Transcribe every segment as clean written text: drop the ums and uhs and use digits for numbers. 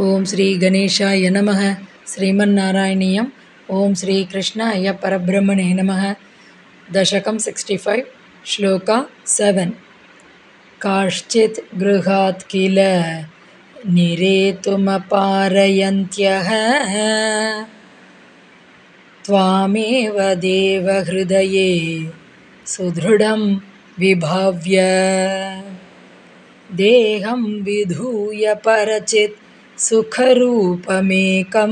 ओम श्री गणेशाय नमः। श्रीमन्नारायणीयम्। ओम श्री कृष्णाय परब्रह्मणे नमः। दशकं 65 श्लोका 7। काश्चित् गृहात् किल निरेतुमपारयन्त्यः त्वामेव देवहृदये सुदृढं विभाव्य देहं विधूय परचित् सुखरूपमेकं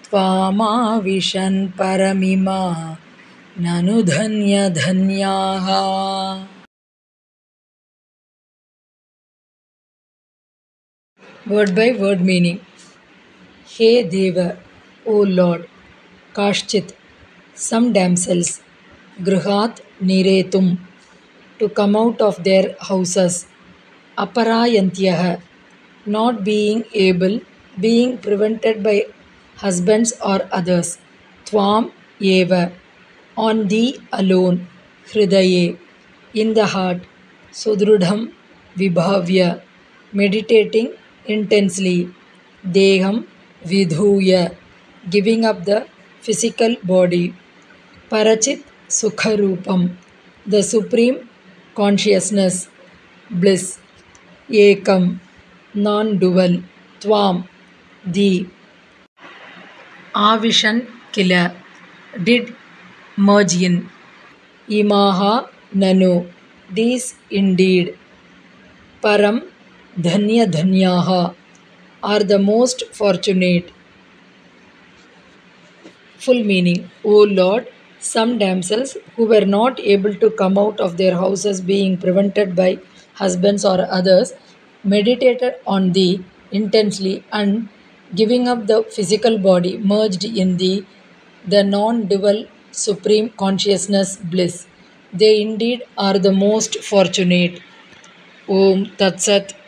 त्वामाविशन् परमिमा ननु धन्यधन्याः। Word by word meaning. He Deva, O Lord, Kashchit, some damsels, Gruhat Niretum, to come out of their houses, Aparayantyah, not being able, being prevented by husbands or others, Tvam Eva, on thee alone, Hridaye, in the heart, Sudrudham Vibhavya, meditating intensely, Deham Vidhuya, giving up the physical body, Parachit Sukharupam, the supreme consciousness, bliss, Ekam, non-dual, Tvam, thee, Avishan Kila, did merge in, Imaha Nanu, these indeed, Param Dhanya Dhanyaha, are the most fortunate. Full meaning. O Lord, some damsels who were not able to come out of their houses, being prevented by husbands or others, meditated on thee intensely and, giving up the physical body, merged in thee, the non-dual supreme consciousness bliss. They indeed are the most fortunate. Om Tat Sat.